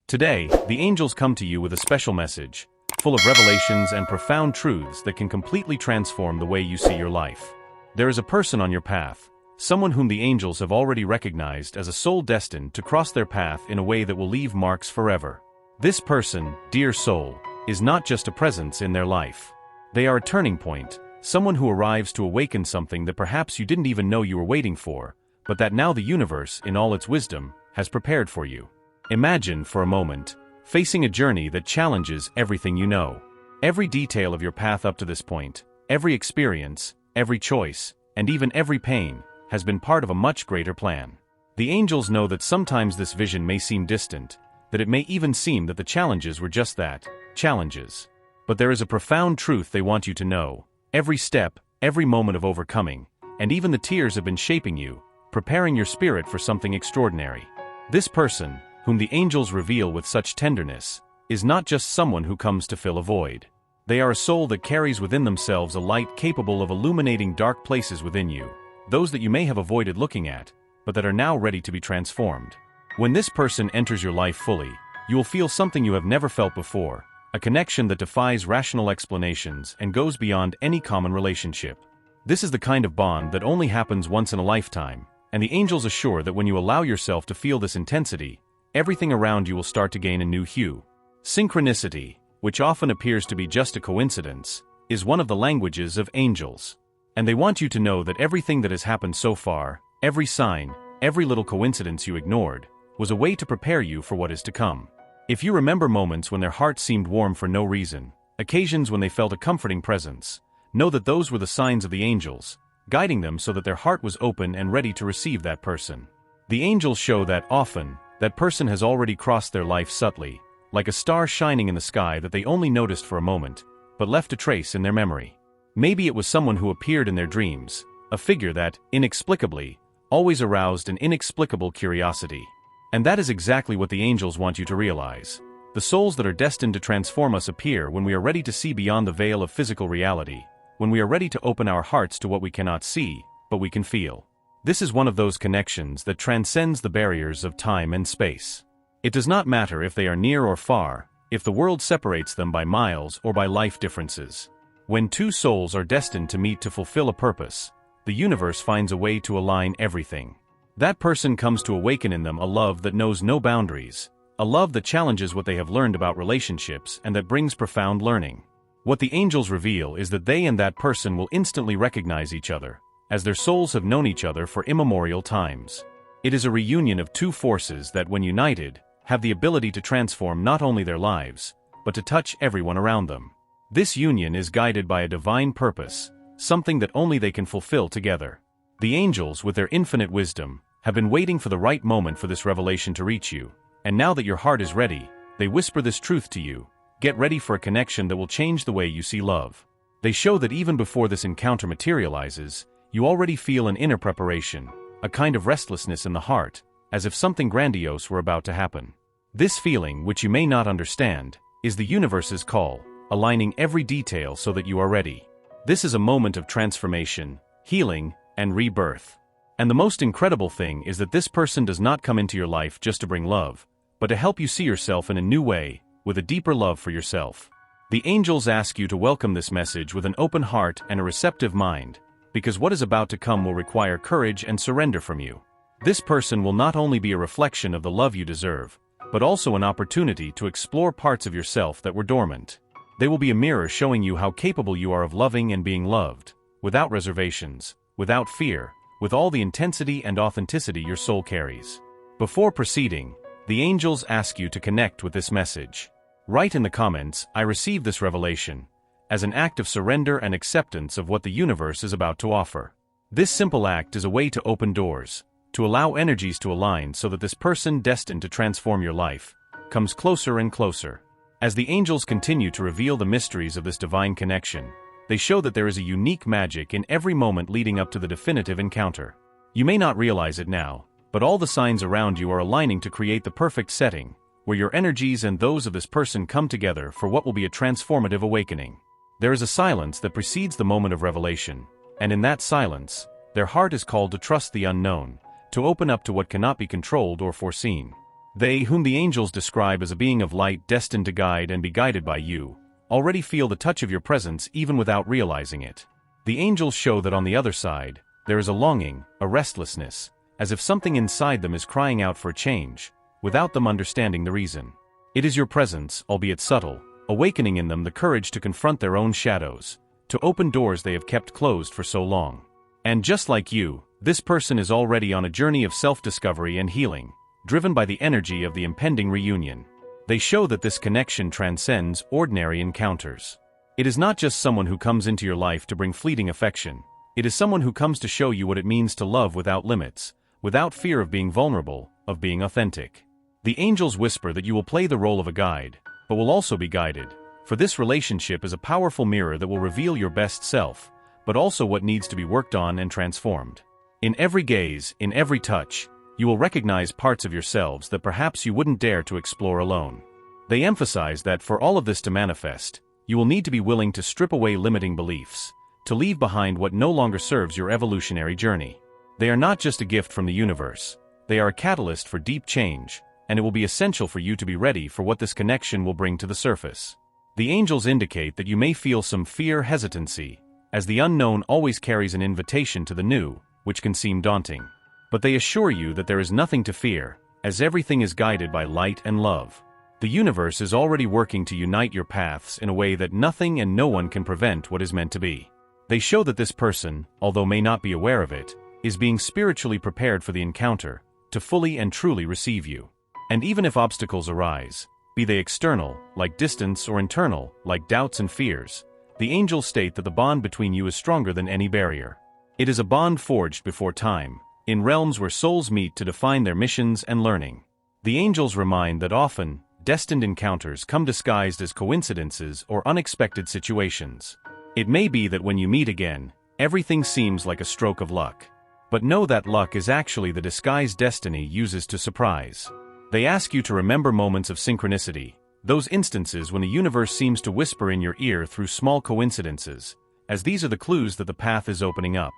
Today, the angels come to you with a special message, full of revelations and profound truths that can completely transform the way you see your life. There is a person on your path, someone whom the angels have already recognized as a soul destined to cross their path in a way that will leave marks forever. This person, dear soul, is not just a presence in their life. They are a turning point, someone who arrives to awaken something that perhaps you didn't even know you were waiting for, but that now the universe, in all its wisdom, has prepared for you. Imagine, for a moment, facing a journey that challenges everything you know. Every detail of your path up to this point, every experience, every choice, and even every pain, has been part of a much greater plan. The angels know that sometimes this vision may seem distant, that it may even seem that the challenges were just that, challenges. But there is a profound truth they want you to know. Every step, every moment of overcoming, and even the tears have been shaping you, preparing your spirit for something extraordinary. This person, whom the angels reveal with such tenderness, is not just someone who comes to fill a void. They are a soul that carries within themselves a light capable of illuminating dark places within you, those that you may have avoided looking at, but that are now ready to be transformed. When this person enters your life fully, you will feel something you have never felt before, a connection that defies rational explanations and goes beyond any common relationship. This is the kind of bond that only happens once in a lifetime, and the angels assure that when you allow yourself to feel this intensity, everything around you will start to gain a new hue. Synchronicity, which often appears to be just a coincidence, is one of the languages of angels. And they want you to know that everything that has happened so far, every sign, every little coincidence you ignored, was a way to prepare you for what is to come. If you remember moments when their hearts seemed warm for no reason, occasions when they felt a comforting presence, know that those were the signs of the angels, guiding them so that their heart was open and ready to receive that person. The angels show that often, that person has already crossed their life subtly, like a star shining in the sky that they only noticed for a moment, but left a trace in their memory. Maybe it was someone who appeared in their dreams, a figure that, inexplicably, always aroused an inexplicable curiosity. And that is exactly what the angels want you to realize. The souls that are destined to transform us appear when we are ready to see beyond the veil of physical reality, when we are ready to open our hearts to what we cannot see, but we can feel. This is one of those connections that transcends the barriers of time and space. It does not matter if they are near or far, if the world separates them by miles or by life differences. When two souls are destined to meet to fulfill a purpose, the universe finds a way to align everything. That person comes to awaken in them a love that knows no boundaries, a love that challenges what they have learned about relationships and that brings profound learning. What the angels reveal is that they and that person will instantly recognize each other, as their souls have known each other for immemorial times. It is a reunion of two forces that, when united, have the ability to transform not only their lives, but to touch everyone around them. This union is guided by a divine purpose, something that only they can fulfill together. The angels, with their infinite wisdom, have been waiting for the right moment for this revelation to reach you, and now that your heart is ready, they whisper this truth to you: get ready for a connection that will change the way you see love. They show that even before this encounter materializes, you already feel an inner preparation, a kind of restlessness in the heart, as if something grandiose were about to happen. This feeling, which you may not understand, is the universe's call, aligning every detail so that you are ready. This is a moment of transformation, healing, and rebirth. And the most incredible thing is that this person does not come into your life just to bring love, but to help you see yourself in a new way, with a deeper love for yourself. The angels ask you to welcome this message with an open heart and a receptive mind, because what is about to come will require courage and surrender from you. This person will not only be a reflection of the love you deserve, but also an opportunity to explore parts of yourself that were dormant. They will be a mirror showing you how capable you are of loving and being loved, without reservations, without fear, with all the intensity and authenticity your soul carries. Before proceeding, the angels ask you to connect with this message. Write in the comments, "I received this revelation," as an act of surrender and acceptance of what the universe is about to offer. This simple act is a way to open doors, to allow energies to align so that this person destined to transform your life comes closer and closer. As the angels continue to reveal the mysteries of this divine connection, they show that there is a unique magic in every moment leading up to the definitive encounter. You may not realize it now, but all the signs around you are aligning to create the perfect setting, where your energies and those of this person come together for what will be a transformative awakening. There is a silence that precedes the moment of revelation, and in that silence, their heart is called to trust the unknown, to open up to what cannot be controlled or foreseen. They, whom the angels describe as a being of light destined to guide and be guided by you, already feel the touch of your presence even without realizing it. The angels show that on the other side, there is a longing, a restlessness, as if something inside them is crying out for a change, without them understanding the reason. It is your presence, albeit subtle, awakening in them the courage to confront their own shadows, to open doors they have kept closed for so long. And just like you, this person is already on a journey of self-discovery and healing, driven by the energy of the impending reunion. They show that this connection transcends ordinary encounters. It is not just someone who comes into your life to bring fleeting affection. It is someone who comes to show you what it means to love without limits, without fear of being vulnerable, of being authentic. The angels whisper that you will play the role of a guide, but will also be guided, for this relationship is a powerful mirror that will reveal your best self, but also what needs to be worked on and transformed. In every gaze, in every touch, you will recognize parts of yourselves that perhaps you wouldn't dare to explore alone. They emphasize that for all of this to manifest, you will need to be willing to strip away limiting beliefs, to leave behind what no longer serves your evolutionary journey. They are not just a gift from the universe, they are a catalyst for deep change, and it will be essential for you to be ready for what this connection will bring to the surface. The angels indicate that you may feel some fear, hesitancy, as the unknown always carries an invitation to the new, which can seem daunting. But they assure you that there is nothing to fear, as everything is guided by light and love. The universe is already working to unite your paths in a way that nothing and no one can prevent what is meant to be. They show that this person, although may not be aware of it, is being spiritually prepared for the encounter, to fully and truly receive you. And even if obstacles arise, be they external, like distance, or internal, like doubts and fears, the angels state that the bond between you is stronger than any barrier. It is a bond forged before time, in realms where souls meet to define their missions and learning. The angels remind that often, destined encounters come disguised as coincidences or unexpected situations. It may be that when you meet again, everything seems like a stroke of luck. But know that luck is actually the disguise destiny uses to surprise. They ask you to remember moments of synchronicity, those instances when the universe seems to whisper in your ear through small coincidences, as these are the clues that the path is opening up.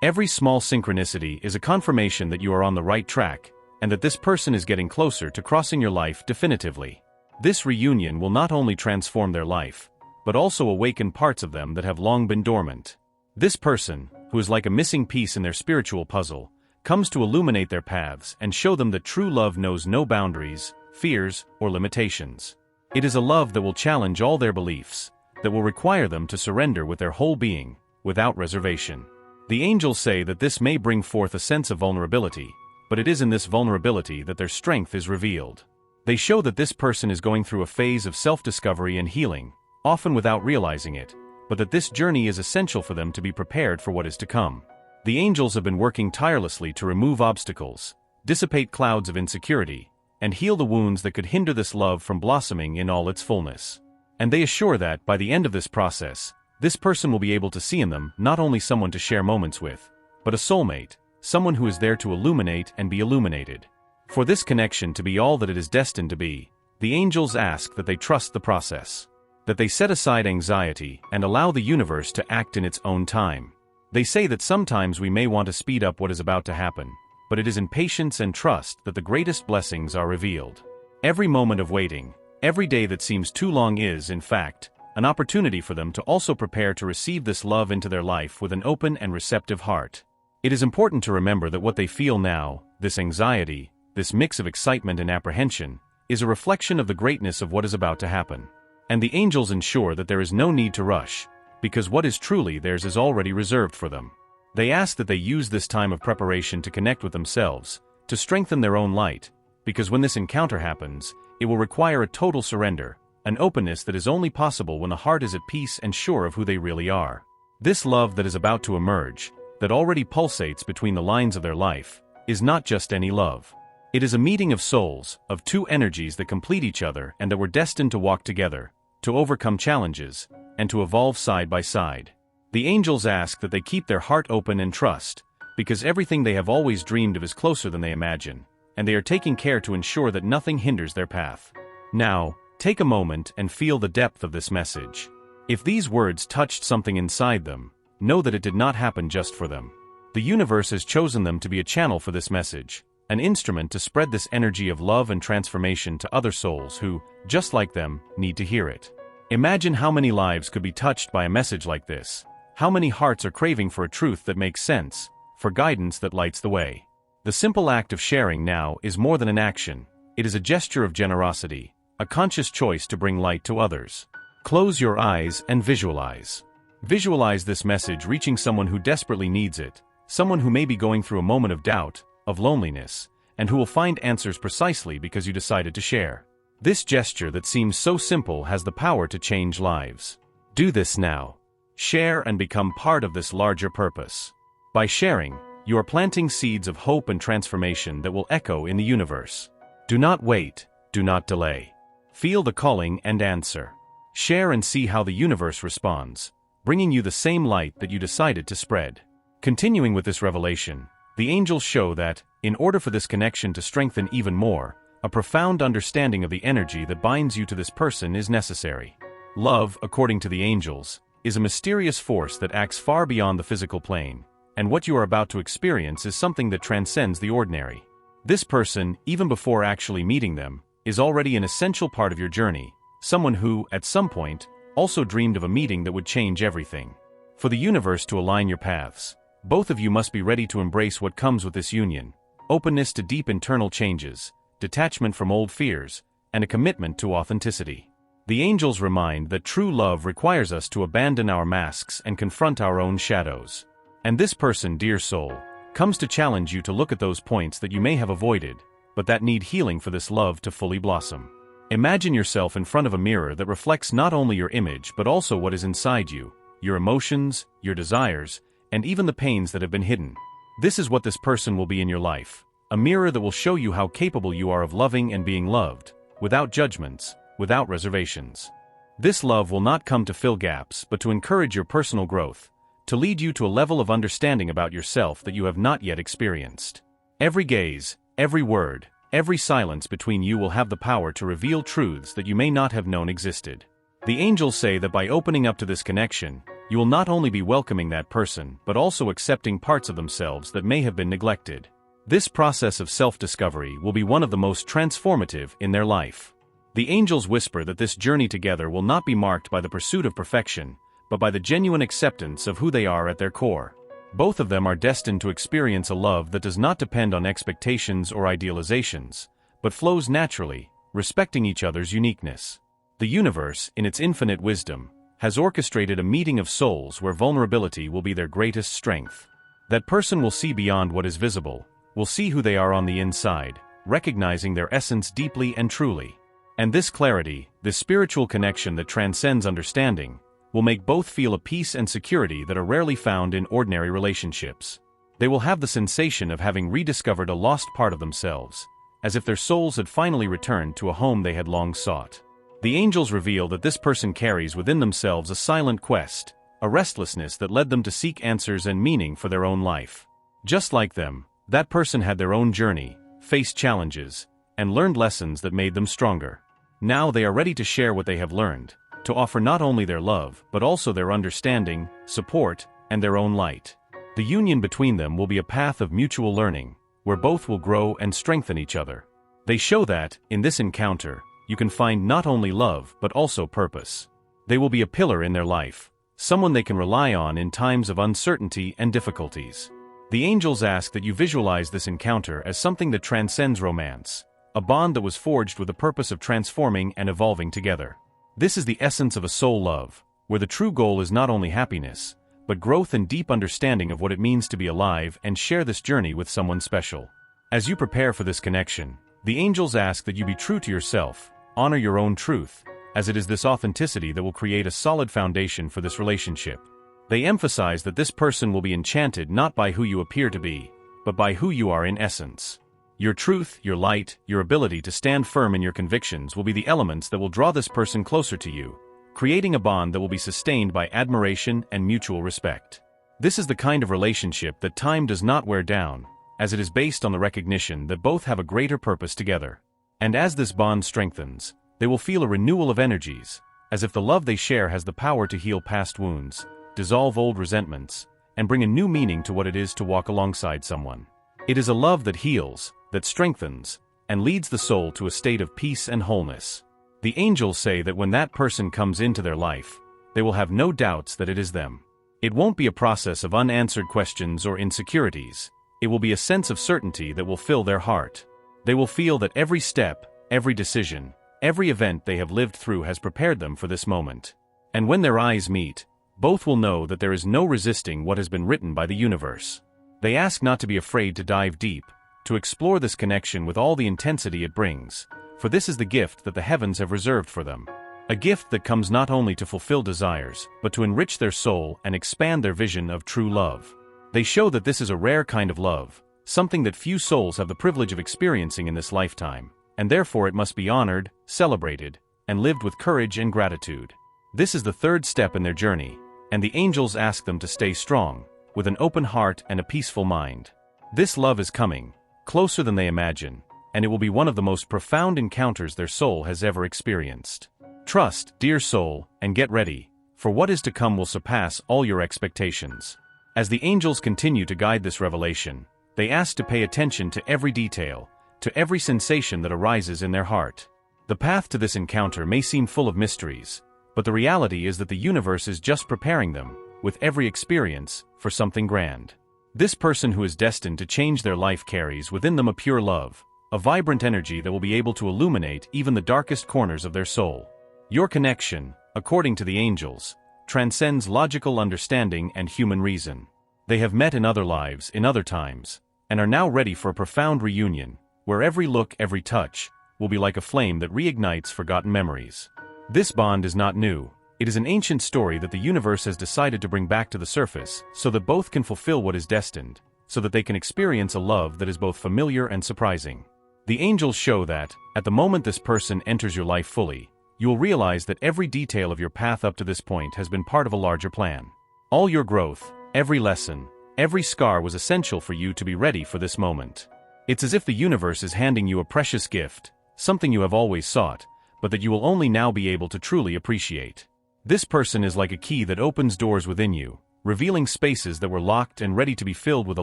Every small synchronicity is a confirmation that you are on the right track, and that this person is getting closer to crossing your life definitively. This reunion will not only transform their life, but also awaken parts of them that have long been dormant. This person, who is like a missing piece in their spiritual puzzle, comes to illuminate their paths and show them that true love knows no boundaries, fears, or limitations. It is a love that will challenge all their beliefs, that will require them to surrender with their whole being, without reservation. The angels say that this may bring forth a sense of vulnerability, but it is in this vulnerability that their strength is revealed. They show that this person is going through a phase of self-discovery and healing, often without realizing it, but that this journey is essential for them to be prepared for what is to come. The angels have been working tirelessly to remove obstacles, dissipate clouds of insecurity, and heal the wounds that could hinder this love from blossoming in all its fullness. And they assure that, by the end of this process, this person will be able to see in them not only someone to share moments with, but a soulmate, someone who is there to illuminate and be illuminated. For this connection to be all that it is destined to be, the angels ask that they trust the process, that they set aside anxiety and allow the universe to act in its own time. They say that sometimes we may want to speed up what is about to happen, but it is in patience and trust that the greatest blessings are revealed. Every moment of waiting, every day that seems too long is, in fact, an opportunity for them to also prepare to receive this love into their life with an open and receptive heart. It is important to remember that what they feel now, this anxiety, this mix of excitement and apprehension, is a reflection of the greatness of what is about to happen. And the angels ensure that there is no need to rush, because what is truly theirs is already reserved for them. They ask that they use this time of preparation to connect with themselves, to strengthen their own light, because when this encounter happens, it will require a total surrender, an openness that is only possible when the heart is at peace and sure of who they really are. This love that is about to emerge, that already pulsates between the lines of their life, is not just any love. It is a meeting of souls, of two energies that complete each other and that were destined to walk together, to overcome challenges, and to evolve side by side. The angels ask that they keep their heart open and trust, because everything they have always dreamed of is closer than they imagine, and they are taking care to ensure that nothing hinders their path. Now, take a moment and feel the depth of this message. If these words touched something inside them, know that it did not happen just for them. The universe has chosen them to be a channel for this message, an instrument to spread this energy of love and transformation to other souls who, just like them, need to hear it. Imagine how many lives could be touched by a message like this. How many hearts are craving for a truth that makes sense, for guidance that lights the way. The simple act of sharing now is more than an action. It is a gesture of generosity, a conscious choice to bring light to others. Close your eyes and visualize. Visualize this message reaching someone who desperately needs it, someone who may be going through a moment of doubt, of loneliness, and who will find answers precisely because you decided to share. This gesture that seems so simple has the power to change lives. Do this now. Share and become part of this larger purpose. By sharing, you are planting seeds of hope and transformation that will echo in the universe. Do not wait, do not delay. Feel the calling and answer. Share and see how the universe responds, bringing you the same light that you decided to spread. Continuing with this revelation, the angels show that, in order for this connection to strengthen even more, a profound understanding of the energy that binds you to this person is necessary. Love, according to the angels, is a mysterious force that acts far beyond the physical plane, and what you are about to experience is something that transcends the ordinary. This person, even before actually meeting them, is already an essential part of your journey, someone who, at some point, also dreamed of a meeting that would change everything. For the universe to align your paths, both of you must be ready to embrace what comes with this union: openness to deep internal changes, detachment from old fears, and a commitment to authenticity. The angels remind that true love requires us to abandon our masks and confront our own shadows. And this person, dear soul, comes to challenge you to look at those points that you may have avoided, but that need healing for this love to fully blossom. Imagine yourself in front of a mirror that reflects not only your image but also what is inside you, your emotions, your desires, and even the pains that have been hidden. This is what this person will be in your life, a mirror that will show you how capable you are of loving and being loved, without judgments, without reservations. This love will not come to fill gaps but to encourage your personal growth, to lead you to a level of understanding about yourself that you have not yet experienced. Every gaze, every word, every silence between you will have the power to reveal truths that you may not have known existed. The angels say that by opening up to this connection, you will not only be welcoming that person but also accepting parts of themselves that may have been neglected. This process of self-discovery will be one of the most transformative in their life. The angels whisper that this journey together will not be marked by the pursuit of perfection, but by the genuine acceptance of who they are at their core. Both of them are destined to experience a love that does not depend on expectations or idealizations, but flows naturally, respecting each other's uniqueness. The universe, in its infinite wisdom, has orchestrated a meeting of souls where vulnerability will be their greatest strength. That person will see beyond what is visible, will see who they are on the inside, recognizing their essence deeply and truly. And this clarity, this spiritual connection that transcends understanding, will make both feel a peace and security that are rarely found in ordinary relationships. They will have the sensation of having rediscovered a lost part of themselves, as if their souls had finally returned to a home they had long sought. The angels reveal that this person carries within themselves a silent quest, a restlessness that led them to seek answers and meaning for their own life. Just like them, that person had their own journey, faced challenges, and learned lessons that made them stronger. Now they are ready to share what they have learned, to offer not only their love but also their understanding, support, and their own light. The union between them will be a path of mutual learning, where both will grow and strengthen each other. They show that, in this encounter, you can find not only love but also purpose. They will be a pillar in their life, someone they can rely on in times of uncertainty and difficulties. The angels ask that you visualize this encounter as something that transcends romance, a bond that was forged with the purpose of transforming and evolving together. This is the essence of a soul love, where the true goal is not only happiness, but growth and deep understanding of what it means to be alive and share this journey with someone special. As you prepare for this connection, the angels ask that you be true to yourself, honor your own truth, as it is this authenticity that will create a solid foundation for this relationship. They emphasize that this person will be enchanted not by who you appear to be, but by who you are in essence. Your truth, your light, your ability to stand firm in your convictions will be the elements that will draw this person closer to you, creating a bond that will be sustained by admiration and mutual respect. This is the kind of relationship that time does not wear down, as it is based on the recognition that both have a greater purpose together. And as this bond strengthens, they will feel a renewal of energies, as if the love they share has the power to heal past wounds, dissolve old resentments, and bring a new meaning to what it is to walk alongside someone. It is a love that heals, that strengthens, and leads the soul to a state of peace and wholeness. The angels say that when that person comes into their life, they will have no doubts that it is them. It won't be a process of unanswered questions or insecurities. It will be a sense of certainty that will fill their heart. They will feel that every step, every decision, every event they have lived through has prepared them for this moment. And when their eyes meet, both will know that there is no resisting what has been written by the universe. They ask not to be afraid to dive deep, to explore this connection with all the intensity it brings, for this is the gift that the heavens have reserved for them. A gift that comes not only to fulfill desires, but to enrich their soul and expand their vision of true love. They show that this is a rare kind of love, something that few souls have the privilege of experiencing in this lifetime, and therefore it must be honored, celebrated, and lived with courage and gratitude. This is the third step in their journey, and the angels ask them to stay strong, with an open heart and a peaceful mind. This love is coming, closer than they imagine, and it will be one of the most profound encounters their soul has ever experienced. Trust, dear soul, and get ready, for what is to come will surpass all your expectations. As the angels continue to guide this revelation, they ask to pay attention to every detail, to every sensation that arises in their heart. The path to this encounter may seem full of mysteries, but the reality is that the universe is just preparing them, with every experience, for something grand. This person who is destined to change their life carries within them a pure love, a vibrant energy that will be able to illuminate even the darkest corners of their soul. Your connection, according to the angels, transcends logical understanding and human reason. They have met in other lives, in other times, and are now ready for a profound reunion, where every look, every touch, will be like a flame that reignites forgotten memories. This bond is not new. It is an ancient story that the universe has decided to bring back to the surface so that both can fulfill what is destined, so that they can experience a love that is both familiar and surprising. The angels show that, at the moment this person enters your life fully, you will realize that every detail of your path up to this point has been part of a larger plan. All your growth, every lesson, every scar was essential for you to be ready for this moment. It's as if the universe is handing you a precious gift, something you have always sought, but that you will only now be able to truly appreciate. This person is like a key that opens doors within you, revealing spaces that were locked and ready to be filled with a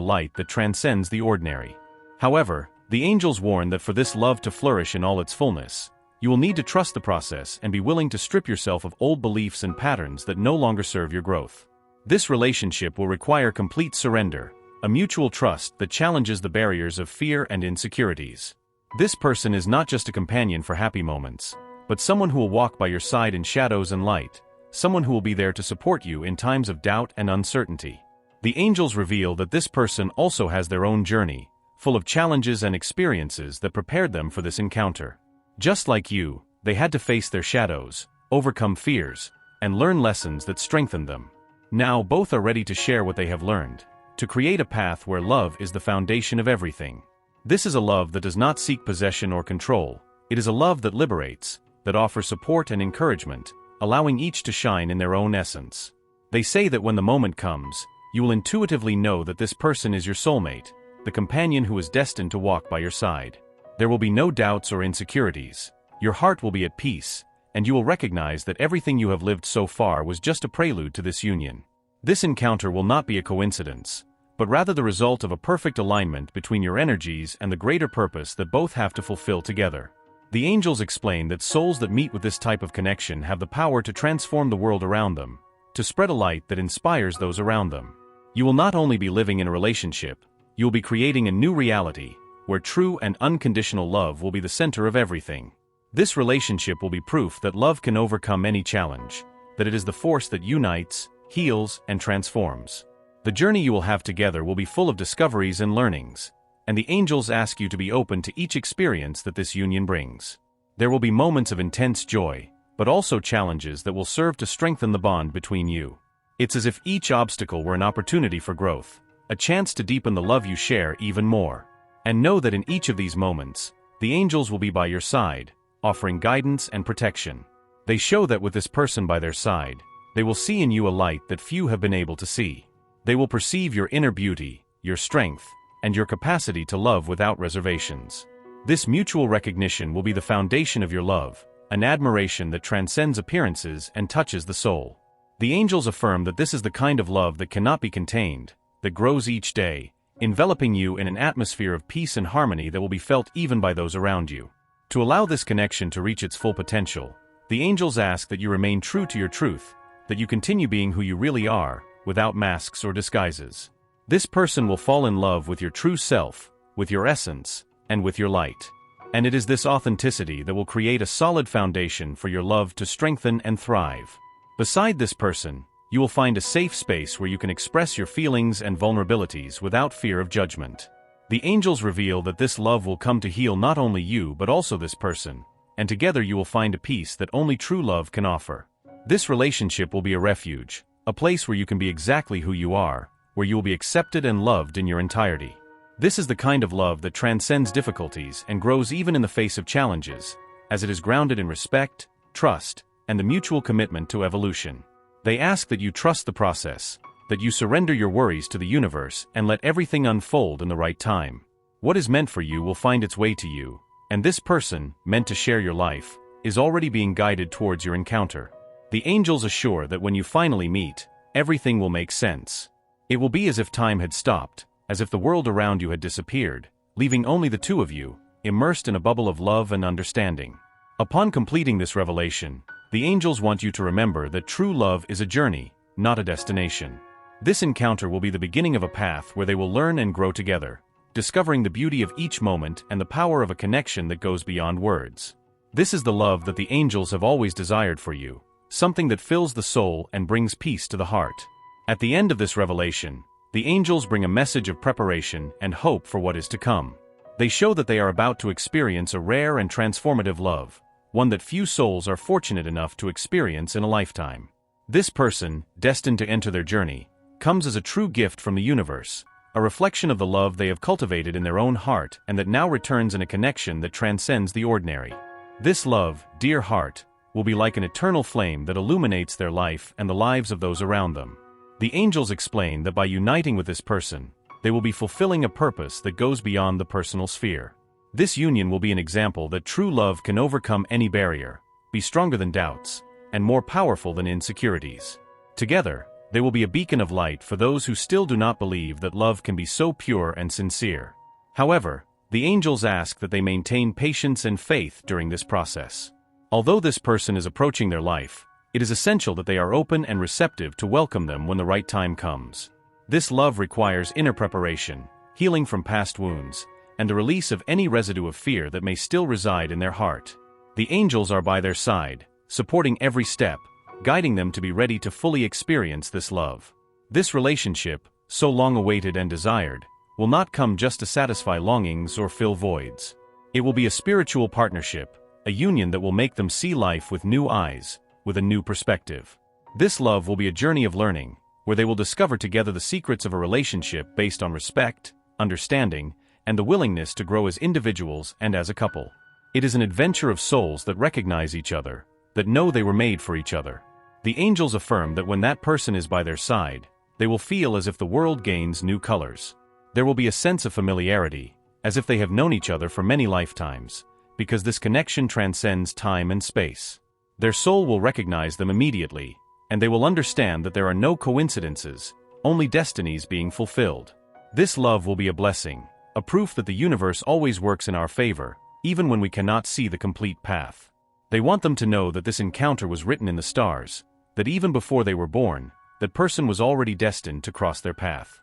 light that transcends the ordinary. However, the angels warn that for this love to flourish in all its fullness, you will need to trust the process and be willing to strip yourself of old beliefs and patterns that no longer serve your growth. This relationship will require complete surrender, a mutual trust that challenges the barriers of fear and insecurities. This person is not just a companion for happy moments, but someone who will walk by your side in shadows and light, someone who will be there to support you in times of doubt and uncertainty. The angels reveal that this person also has their own journey, full of challenges and experiences that prepared them for this encounter. Just like you, they had to face their shadows, overcome fears, and learn lessons that strengthened them. Now both are ready to share what they have learned, to create a path where love is the foundation of everything. This is a love that does not seek possession or control. It is a love that liberates, that offers support and encouragement, allowing each to shine in their own essence. They say that when the moment comes, you will intuitively know that this person is your soulmate, the companion who is destined to walk by your side. There will be no doubts or insecurities. Your heart will be at peace, and you will recognize that everything you have lived so far was just a prelude to this union. This encounter will not be a coincidence, but rather the result of a perfect alignment between your energies and the greater purpose that both have to fulfill together. The angels explain that souls that meet with this type of connection have the power to transform the world around them, to spread a light that inspires those around them. You will not only be living in a relationship, you will be creating a new reality, where true and unconditional love will be the center of everything. This relationship will be proof that love can overcome any challenge, that it is the force that unites, heals, and transforms. The journey you will have together will be full of discoveries and learnings, and the angels ask you to be open to each experience that this union brings. There will be moments of intense joy, but also challenges that will serve to strengthen the bond between you. It's as if each obstacle were an opportunity for growth, a chance to deepen the love you share even more. And know that in each of these moments, the angels will be by your side, offering guidance and protection. They show that with this person by their side, they will see in you a light that few have been able to see. They will perceive your inner beauty, your strength, and your capacity to love without reservations. This mutual recognition will be the foundation of your love, an admiration that transcends appearances and touches the soul. The angels affirm that this is the kind of love that cannot be contained, that grows each day, enveloping you in an atmosphere of peace and harmony that will be felt even by those around you. To allow this connection to reach its full potential, the angels ask that you remain true to your truth, that you continue being who you really are, without masks or disguises. This person will fall in love with your true self, with your essence, and with your light. And it is this authenticity that will create a solid foundation for your love to strengthen and thrive. Beside this person, you will find a safe space where you can express your feelings and vulnerabilities without fear of judgment. The angels reveal that this love will come to heal not only you but also this person, and together you will find a peace that only true love can offer. This relationship will be a refuge, a place where you can be exactly who you are, where you will be accepted and loved in your entirety. This is the kind of love that transcends difficulties and grows even in the face of challenges, as it is grounded in respect, trust, and the mutual commitment to evolution. They ask that you trust the process, that you surrender your worries to the universe and let everything unfold in the right time. What is meant for you will find its way to you, and this person, meant to share your life, is already being guided towards your encounter. The angels assure that when you finally meet, everything will make sense. It will be as if time had stopped, as if the world around you had disappeared, leaving only the two of you, immersed in a bubble of love and understanding. Upon completing this revelation, the angels want you to remember that true love is a journey, not a destination. This encounter will be the beginning of a path where they will learn and grow together, discovering the beauty of each moment and the power of a connection that goes beyond words. This is the love that the angels have always desired for you, something that fills the soul and brings peace to the heart. At the end of this revelation, the angels bring a message of preparation and hope for what is to come. They show that they are about to experience a rare and transformative love, one that few souls are fortunate enough to experience in a lifetime. This person, destined to enter their journey, comes as a true gift from the universe, a reflection of the love they have cultivated in their own heart and that now returns in a connection that transcends the ordinary. This love, dear heart, will be like an eternal flame that illuminates their life and the lives of those around them. The angels explain that by uniting with this person, they will be fulfilling a purpose that goes beyond the personal sphere. This union will be an example that true love can overcome any barrier, be stronger than doubts, and more powerful than insecurities. Together, they will be a beacon of light for those who still do not believe that love can be so pure and sincere. However, the angels ask that they maintain patience and faith during this process. Although this person is approaching their life, it is essential that they are open and receptive to welcome them when the right time comes. This love requires inner preparation, healing from past wounds, and the release of any residue of fear that may still reside in their heart. The angels are by their side, supporting every step, guiding them to be ready to fully experience this love. This relationship, so long awaited and desired, will not come just to satisfy longings or fill voids. It will be a spiritual partnership, a union that will make them see life with new eyes, with a new perspective. This love will be a journey of learning, where they will discover together the secrets of a relationship based on respect, understanding, and the willingness to grow as individuals and as a couple. It is an adventure of souls that recognize each other, that know they were made for each other. The angels affirm that when that person is by their side, they will feel as if the world gains new colors. There will be a sense of familiarity, as if they have known each other for many lifetimes, because this connection transcends time and space. Their soul will recognize them immediately, and they will understand that there are no coincidences, only destinies being fulfilled. This love will be a blessing, a proof that the universe always works in our favor, even when we cannot see the complete path. They want them to know that this encounter was written in the stars, that even before they were born, that person was already destined to cross their path.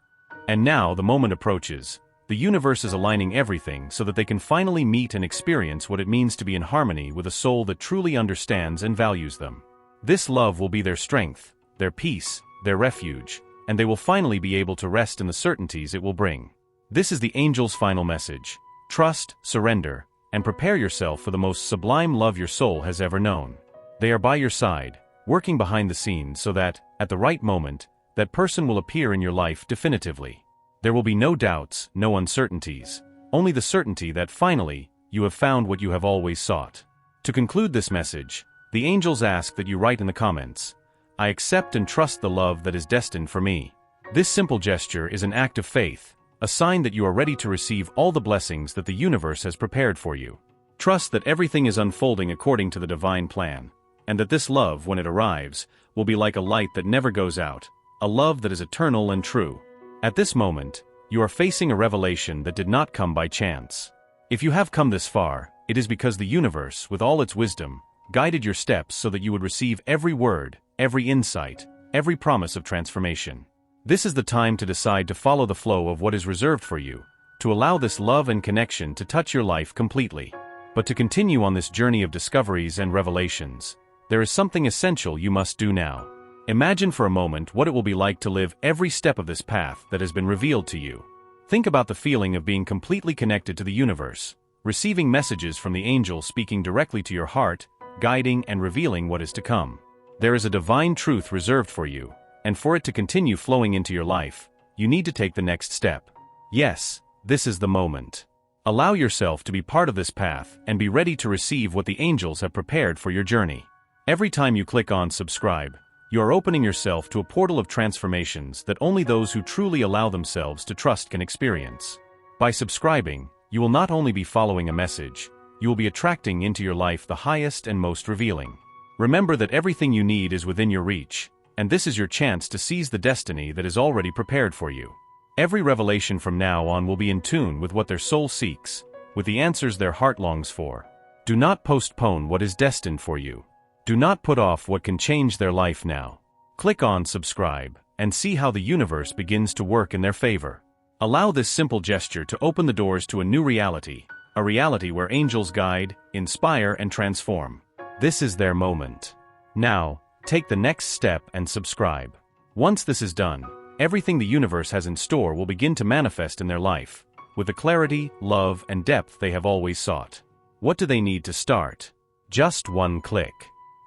And now the moment approaches. The universe is aligning everything so that they can finally meet and experience what it means to be in harmony with a soul that truly understands and values them. This love will be their strength, their peace, their refuge, and they will finally be able to rest in the certainties it will bring. This is the angel's final message. Trust, surrender, and prepare yourself for the most sublime love your soul has ever known. They are by your side, working behind the scenes so that, at the right moment, that person will appear in your life definitively. There will be no doubts, no uncertainties, only the certainty that finally, you have found what you have always sought. To conclude this message, the angels ask that you write in the comments, "I accept and trust the love that is destined for me." This simple gesture is an act of faith, a sign that you are ready to receive all the blessings that the universe has prepared for you. Trust that everything is unfolding according to the divine plan, and that this love, when it arrives, will be like a light that never goes out, a love that is eternal and true. At this moment, You are facing a revelation that did not come by chance. If you have come this far, it is because the universe, with all its wisdom, guided your steps so that you would receive every word, every insight, every promise of transformation. This is the time to decide to follow the flow of what is reserved for you, to allow this love and connection to touch your life completely. But to continue on this journey of discoveries and revelations, there is something essential you must do now. Imagine for a moment what it will be like to live every step of this path that has been revealed to you. Think about the feeling of being completely connected to the universe, receiving messages from the angels speaking directly to your heart, guiding and revealing what is to come. There is a divine truth reserved for you, and for it to continue flowing into your life, you need to take the next step. Yes, this is the moment. Allow yourself to be part of this path and be ready to receive what the angels have prepared for your journey. Every time you click on subscribe, you are opening yourself to a portal of transformations that only those who truly allow themselves to trust can experience. By subscribing, you will not only be following a message, you will be attracting into your life the highest and most revealing. Remember that everything you need is within your reach, and this is your chance to seize the destiny that is already prepared for you. Every revelation from now on will be in tune with what their soul seeks, with the answers their heart longs for. Do not postpone what is destined for you. Do not put off what can change their life now. Click on subscribe and see how the universe begins to work in their favor. Allow this simple gesture to open the doors to a new reality, a reality where angels guide, inspire, and transform. This is their moment. Now, take the next step and subscribe. Once this is done, everything the universe has in store will begin to manifest in their life, with the clarity, love, and depth they have always sought. What do they need to start? Just one click.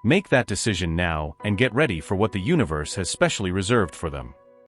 Make that decision now and get ready for what the universe has specially reserved for them.